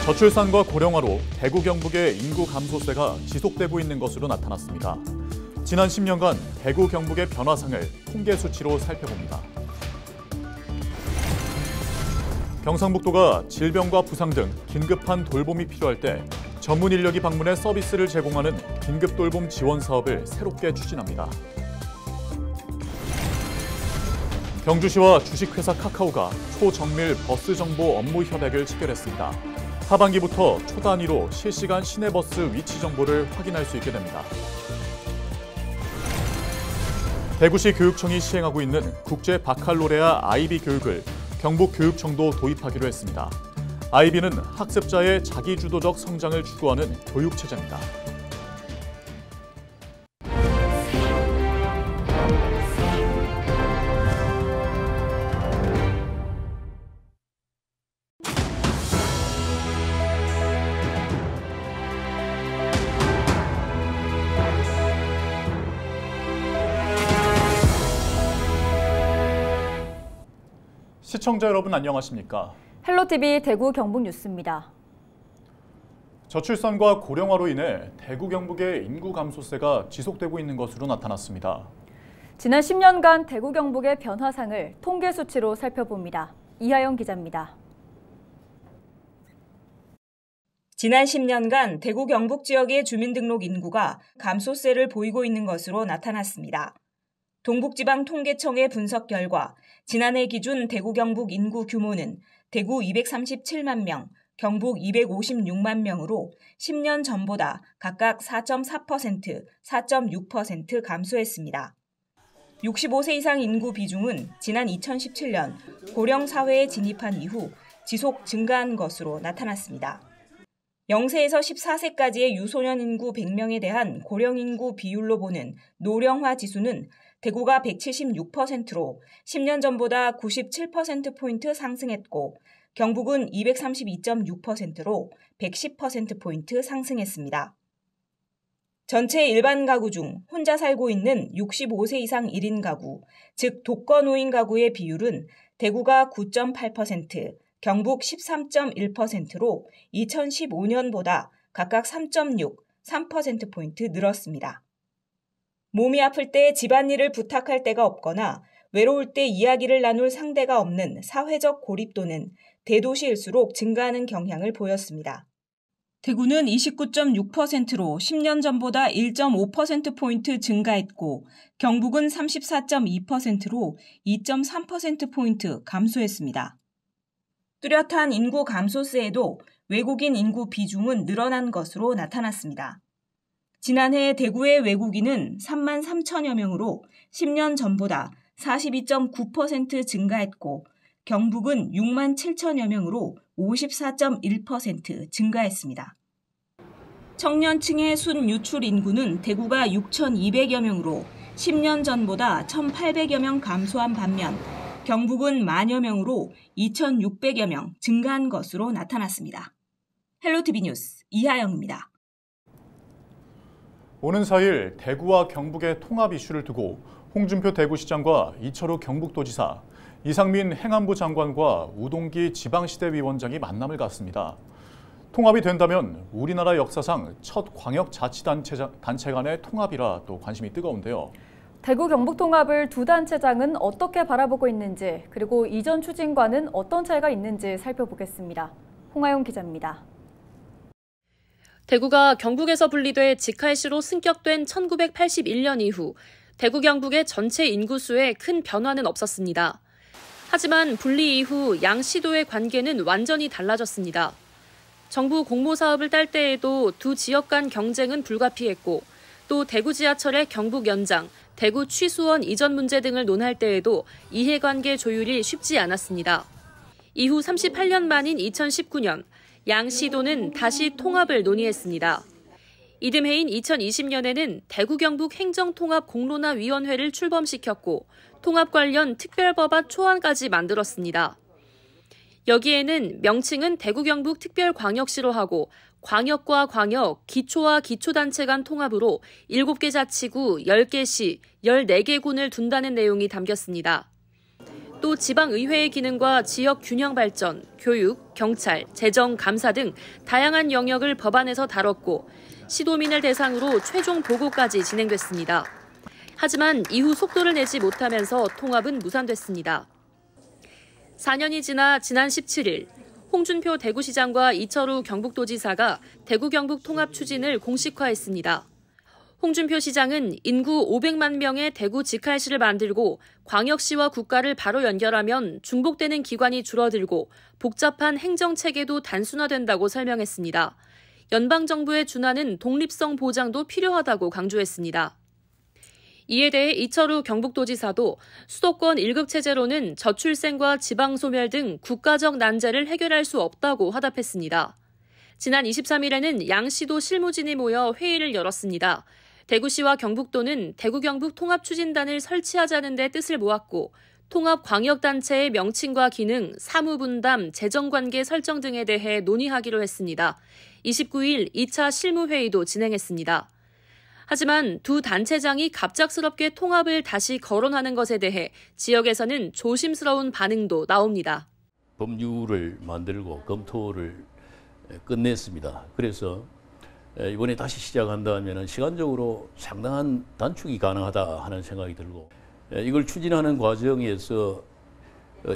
저출산과 고령화로 대구 경북의 인구 감소세가 지속되고 있는 것으로 나타났습니다. 지난 10년간 대구 경북의 변화상을 통계 수치로 살펴봅니다. 경상북도가 질병과 부상 등 긴급한 돌봄이 필요할 때 전문 인력이 방문해 서비스를 제공하는 긴급 돌봄 지원 사업을 새롭게 추진합니다. 경주시와 주식회사 카카오가 초정밀 버스 정보 업무 협약을 체결했습니다. 하반기부터 초단위로 실시간 시내버스 위치 정보를 확인할 수 있게 됩니다. 대구시 교육청이 시행하고 있는 국제 바칼로레아 IB 교육을 경북교육청도 도입하기로 했습니다. IB는 학습자의 자기주도적 성장을 추구하는 교육체제입니다. 시청자 여러분 안녕하십니까? 헬로티비 대구 경북 뉴스입니다. 저출산과 고령화로 인해 대구 경북의 인구 감소세가 지속되고 있는 것으로 나타났습니다. 지난 10년간 대구 경북의 변화상을 통계 수치로 살펴봅니다. 이하영 기자입니다. 지난 10년간 대구 경북 지역의 주민등록 인구가 감소세를 보이고 있는 것으로 나타났습니다. 동북지방통계청의 분석 결과 지난해 기준 대구 경북 인구 규모는 대구 237만 명, 경북 256만 명으로 10년 전보다 각각 4.4%, 4.6% 감소했습니다. 65세 이상 인구 비중은 지난 2017년 고령 사회에 진입한 이후 지속 증가한 것으로 나타났습니다. 0세에서 14세까지의 유소년 인구 100명에 대한 고령 인구 비율로 보는 노령화 지수는 대구가 176%로 10년 전보다 97%포인트 상승했고 경북은 232.6%로 110%포인트 상승했습니다. 전체 일반 가구 중 혼자 살고 있는 65세 이상 1인 가구, 즉 독거노인 가구의 비율은 대구가 9.8%, 경북 13.1%로 2015년보다 각각 3.6, 3%포인트 늘었습니다. 몸이 아플 때 집안일을 부탁할 데가 없거나 외로울 때 이야기를 나눌 상대가 없는 사회적 고립도는 대도시일수록 증가하는 경향을 보였습니다. 대구는 29.6%로 10년 전보다 1.5%포인트 증가했고 경북은 34.2%로 2.3%포인트 감소했습니다. 뚜렷한 인구 감소세에도 외국인 인구 비중은 늘어난 것으로 나타났습니다. 지난해 대구의 외국인은 3만 3천여 명으로 10년 전보다 42.9% 증가했고 경북은 6만 7천여 명으로 54.1% 증가했습니다. 청년층의 순유출 인구는 대구가 6,200여 명으로 10년 전보다 1,800여 명 감소한 반면 경북은 만여 명으로 2,600여 명 증가한 것으로 나타났습니다. 헬로티비 뉴스 이하영입니다. 오는 4일 대구와 경북의 통합 이슈를 두고 홍준표 대구시장과 이철우 경북도지사, 이상민 행안부 장관과 우동기 지방시대위원장이 만남을 갖습니다. 통합이 된다면 우리나라 역사상 첫 광역자치단체 간의 통합이라 또 관심이 뜨거운데요. 대구 경북 통합을 두 단체장은 어떻게 바라보고 있는지, 그리고 이전 추진과는 어떤 차이가 있는지 살펴보겠습니다. 홍하영 기자입니다. 대구가 경북에서 분리돼 직할시로 승격된 1981년 이후 대구 경북의 전체 인구수에 큰 변화는 없었습니다. 하지만 분리 이후 양 시도의 관계는 완전히 달라졌습니다. 정부 공모사업을 딸 때에도 두 지역 간 경쟁은 불가피했고 또 대구 지하철의 경북 연장, 대구 취수원 이전 문제 등을 논할 때에도 이해관계 조율이 쉽지 않았습니다. 이후 38년 만인 2019년, 양 시도는 다시 통합을 논의했습니다. 이듬해인 2020년에는 대구 경북 행정통합공론화위원회를 출범시켰고 통합 관련 특별법안 초안까지 만들었습니다. 여기에는 명칭은 대구 경북 특별광역시로 하고 광역과 광역, 기초와 기초단체 간 통합으로 7개 자치구 10개 시, 14개 군을 둔다는 내용이 담겼습니다. 또 지방의회의 기능과 지역 균형 발전, 교육, 경찰, 재정, 감사 등 다양한 영역을 법안에서 다뤘고 시도민을 대상으로 최종 보고까지 진행됐습니다. 하지만 이후 속도를 내지 못하면서 통합은 무산됐습니다. 4년이 지나 지난 17일 홍준표 대구시장과 이철우 경북도지사가 대구 경북 통합 추진을 공식화했습니다. 홍준표 시장은 인구 500만 명의 대구 직할시를 만들고 광역시와 국가를 바로 연결하면 중복되는 기관이 줄어들고 복잡한 행정체계도 단순화된다고 설명했습니다. 연방정부에 준하는 독립성 보장도 필요하다고 강조했습니다. 이에 대해 이철우 경북도지사도 수도권 1급 체제로는 저출생과 지방소멸 등 국가적 난제를 해결할 수 없다고 화답했습니다. 지난 23일에는 양시도 실무진이 모여 회의를 열었습니다. 대구시와 경북도는 대구 경북 통합추진단을 설치하자는 데 뜻을 모았고 통합광역단체의 명칭과 기능, 사무분담, 재정관계 설정 등에 대해 논의하기로 했습니다. 29일 2차 실무회의도 진행했습니다. 하지만 두 단체장이 갑작스럽게 통합을 다시 거론하는 것에 대해 지역에서는 조심스러운 반응도 나옵니다. 법률을 만들고 검토를 끝냈습니다. 그래서 이번에 다시 시작한다면 시간적으로 상당한 단축이 가능하다 하는 생각이 들고 이걸 추진하는 과정에서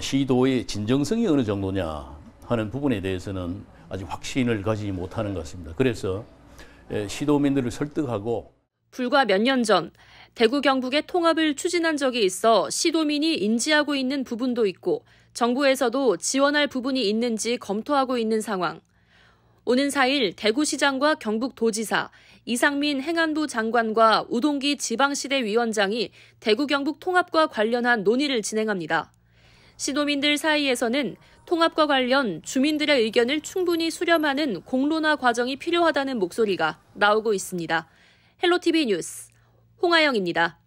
시도의 진정성이 어느 정도냐 하는 부분에 대해서는 아직 확신을 가지지 못하는 것 같습니다. 그래서 시도민들을 설득하고 불과 몇 년 전 대구 경북의 통합을 추진한 적이 있어 시도민이 인지하고 있는 부분도 있고 정부에서도 지원할 부분이 있는지 검토하고 있는 상황. 오는 4일 대구시장과 경북도지사, 이상민 행안부 장관과 우동기 지방시대위원장이 대구 경북 통합과 관련한 논의를 진행합니다. 시도민들 사이에서는 통합과 관련 주민들의 의견을 충분히 수렴하는 공론화 과정이 필요하다는 목소리가 나오고 있습니다. 헬로티비 뉴스 홍아영입니다.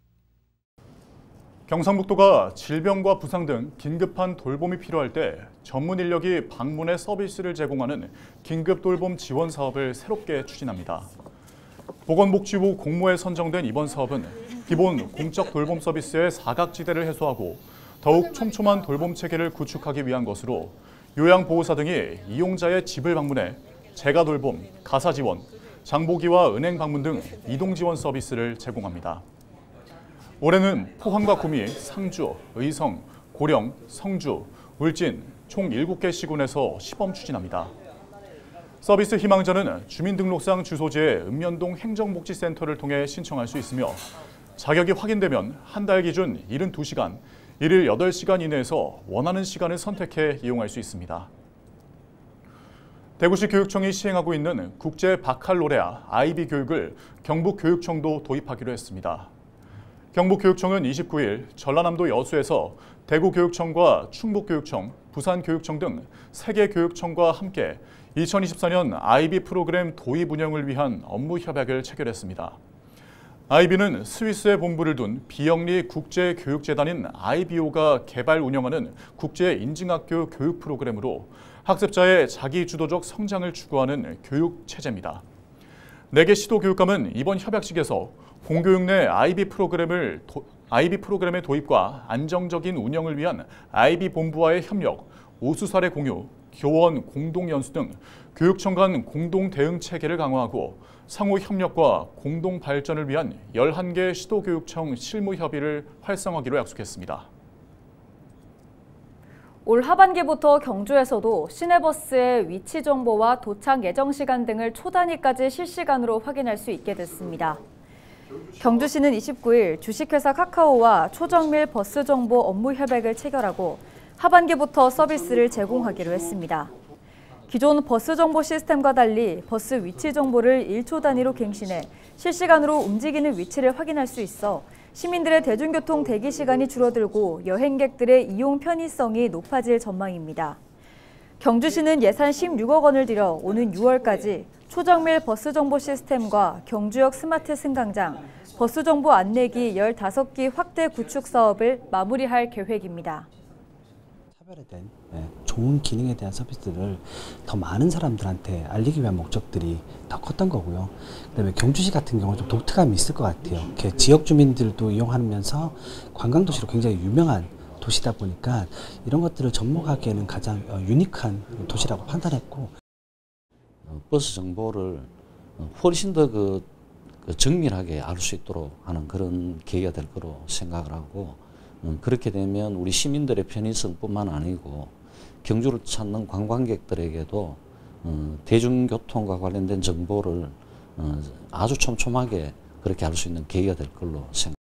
경상북도가 질병과 부상 등 긴급한 돌봄이 필요할 때 전문 인력이 방문해 서비스를 제공하는 긴급 돌봄 지원 사업을 새롭게 추진합니다. 보건복지부 공모에 선정된 이번 사업은 기본 공적 돌봄 서비스의 사각지대를 해소하고 더욱 촘촘한 돌봄 체계를 구축하기 위한 것으로 요양보호사 등이 이용자의 집을 방문해 재가돌봄, 가사지원, 장보기와 은행 방문 등 이동지원 서비스를 제공합니다. 올해는 포항과 구미, 상주, 의성, 고령, 성주, 울진 총 7개 시군에서 시범 추진합니다. 서비스 희망자는 주민등록상 주소지의 읍면동 행정복지센터를 통해 신청할 수 있으며 자격이 확인되면 한 달 기준 72시간, 일일 8시간 이내에서 원하는 시간을 선택해 이용할 수 있습니다. 대구시 교육청이 시행하고 있는 국제 바칼로레아 IB 교육을 경북교육청도 도입하기로 했습니다. 경북교육청은 29일 전라남도 여수에서 대구교육청과 충북교육청, 부산교육청 등 3개 교육청과 함께 2024년 IB 프로그램 도입 운영을 위한 업무 협약을 체결했습니다. IB는 스위스에 본부를 둔 비영리 국제교육재단인 IBO가 개발 운영하는 국제인증학교 교육 프로그램으로 학습자의 자기주도적 성장을 추구하는 교육 체제입니다. 4개 시도교육감은 이번 협약식에서 공교육 내 IB 프로그램의 도입과 안정적인 운영을 위한 IB 본부와의 협력, 우수 사례 공유, 교원 공동 연수 등 교육청 간 공동 대응 체계를 강화하고 상호 협력과 공동 발전을 위한 11개 시도교육청 실무 협의를 활성화하기로 약속했습니다. 올 하반기부터 경주에서도 시내버스의 위치 정보와 도착 예정 시간 등을 초단위까지 실시간으로 확인할 수 있게 됐습니다. 경주시는 29일 주식회사 카카오와 초정밀 버스 정보 업무 협약을 체결하고 하반기부터 서비스를 제공하기로 했습니다. 기존 버스 정보 시스템과 달리 버스 위치 정보를 1초 단위로 갱신해 실시간으로 움직이는 위치를 확인할 수 있어 시민들의 대중교통 대기 시간이 줄어들고 여행객들의 이용 편의성이 높아질 전망입니다. 경주시는 예산 16억 원을 들여 오는 6월까지 초정밀 버스 정보 시스템과 경주역 스마트 승강장, 버스 정보 안내기 15기 확대 구축 사업을 마무리할 계획입니다. 차별화된 좋은 기능에 대한 서비스들을 더 많은 사람들한테 알리기 위한 목적들이 더 컸던 거고요. 그다음에 경주시 같은 경우는 좀 독특함이 있을 것 같아요. 지역 주민들도 이용하면서 관광도시로 굉장히 유명한 도시다 보니까 이런 것들을 접목하기에는 가장 유니크한 도시라고 판단했고, 버스 정보를 훨씬 더 정밀하게 알 수 있도록 하는 그런 계기가 될 거로 생각을 하고, 그렇게 되면 우리 시민들의 편의성뿐만 아니고 경주를 찾는 관광객들에게도 대중교통과 관련된 정보를 아주 촘촘하게 그렇게 알 수 있는 계기가 될 걸로 생각합니다.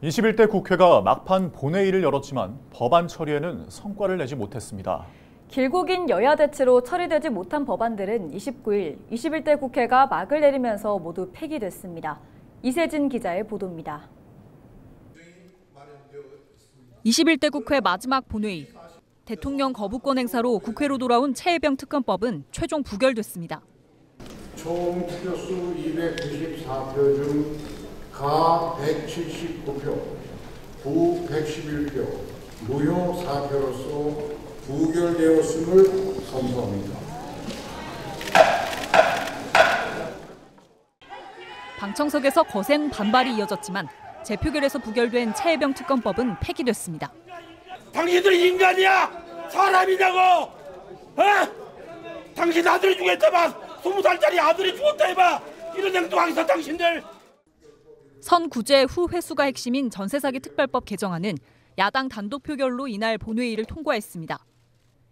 (21대) 국회가 막판 본회의를 열었지만 법안 처리에는 성과를 내지 못했습니다. 길고 긴 여야 대치로 처리되지 못한 법안들은 29일 21대 국회가 막을 내리면서 모두 폐기됐습니다. 이세진 기자의 보도입니다. 21대 국회 마지막 본회의. 대통령 거부권 행사로 국회로 돌아온 최혜병 특검법은 최종 부결됐습니다. 총 투표수 294표 중 가 179표, 부 111표, 무효 4표로서 부결되었음을 선포합니다. 방청석에서 거센 반발이 이어졌지만 재표결에서 부결된 최혜병 특검법은 폐기됐습니다. 당신들이 인간이야? 사람이냐고? 당신 아들이 죽었다만 20살짜리 아들이 죽었다 해봐. 이런 행동하겠어 당신들. 선구제 후 회수가 핵심인 전세사기 특별법 개정안은 야당 단독 표결로 이날 본회의를 통과했습니다.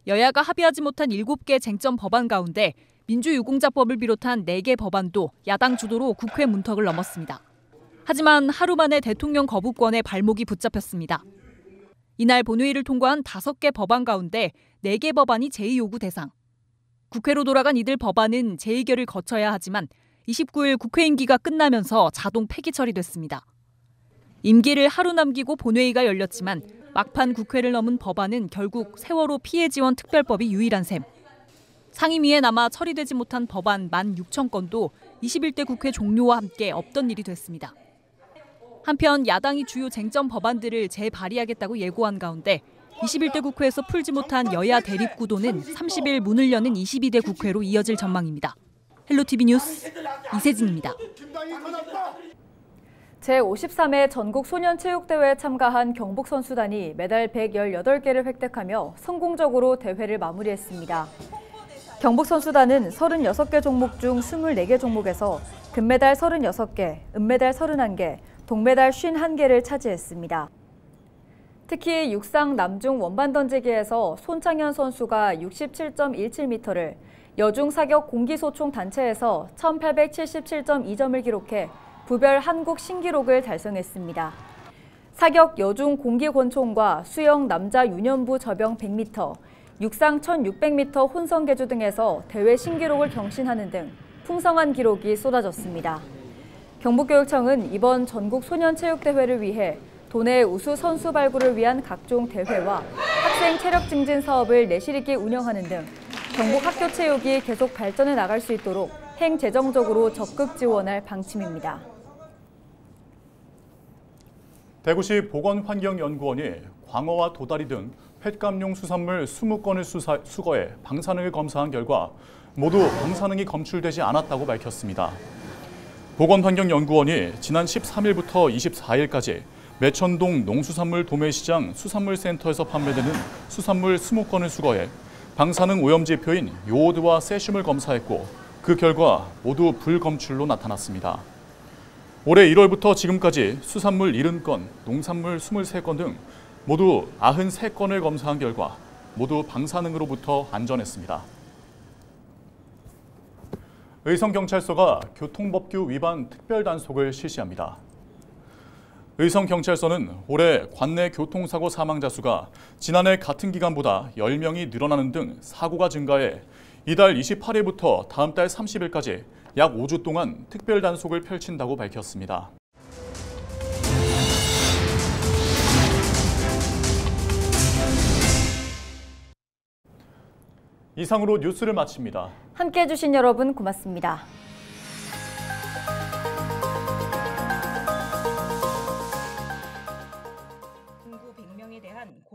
여야가 합의하지 못한 7개 쟁점 법안 가운데 민주유공자법을 비롯한 4개 법안도 야당 주도로 국회 문턱을 넘었습니다. 하지만 하루 만에 대통령 거부권에 발목이 붙잡혔습니다. 이날 본회의를 통과한 5개 법안 가운데 4개 법안이 제2요구 대상. 국회로 돌아간 이들 법안은 재의결을 거쳐야 하지만 29일 국회 임기가 끝나면서 자동 폐기 처리됐습니다. 임기를 하루 남기고 본회의가 열렸지만 막판 국회를 넘은 법안은 결국 세월호 피해 지원 특별법이 유일한 셈. 상임위에 남아 처리되지 못한 법안 16,000건도 21대 국회 종료와 함께 없던 일이 됐습니다. 한편 야당이 주요 쟁점 법안들을 재발의하겠다고 예고한 가운데 21대 국회에서 풀지 못한 여야 대립 구도는 30일 문을 여는 22대 국회로 이어질 전망입니다. 헬로티비 뉴스 이세진입니다. 제53회 전국 소년체육대회에 참가한 경북 선수단이 메달 118개를 획득하며 성공적으로 대회를 마무리했습니다. 경북 선수단은 36개 종목 중 24개 종목에서 금메달 36개, 은메달 31개, 동메달 51개를 차지했습니다. 특히 육상 남중 원반 던지기에서 손창현 선수가 67.17m를, 여중 사격 공기소총 단체에서 1877.2점을 기록해 부별 한국 신기록을 달성했습니다. 사격 여중 공기권총과 수영 남자 유년부 저병 100m, 육상 1600m 혼성계주 등에서 대회 신기록을 경신하는 등 풍성한 기록이 쏟아졌습니다. 경북교육청은 이번 전국 소년체육대회를 위해 도내 우수 선수 발굴을 위한 각종 대회와 학생 체력 증진 사업을 내실 있게 운영하는 등 경북 학교 체육이 계속 발전해 나갈 수 있도록 행재정적으로 적극 지원할 방침입니다. 대구시 보건환경연구원이 광어와 도다리 등 횟감용 수산물 20건을 수거해 방사능을 검사한 결과 모두 방사능이 검출되지 않았다고 밝혔습니다. 보건환경연구원이 지난 13일부터 24일까지 매천동 농수산물 도매시장 수산물센터에서 판매되는 수산물 20건을 수거해 방사능 오염지표인 요오드와 세슘을 검사했고 그 결과 모두 불검출로 나타났습니다. 올해 1월부터 지금까지 수산물 70건, 농산물 23건 등 모두 93건을 검사한 결과 모두 방사능으로부터 안전했습니다. 의성경찰서가 교통법규 위반 특별단속을 실시합니다. 의성경찰서는 올해 관내 교통사고 사망자 수가 지난해 같은 기간보다 10명이 늘어나는 등 사고가 증가해 이달 28일부터 다음 달 30일까지 약 5주 동안 특별단속을 펼친다고 밝혔습니다. 이상으로 뉴스를 마칩니다. 함께해 주신 여러분 고맙습니다. 100명에 대한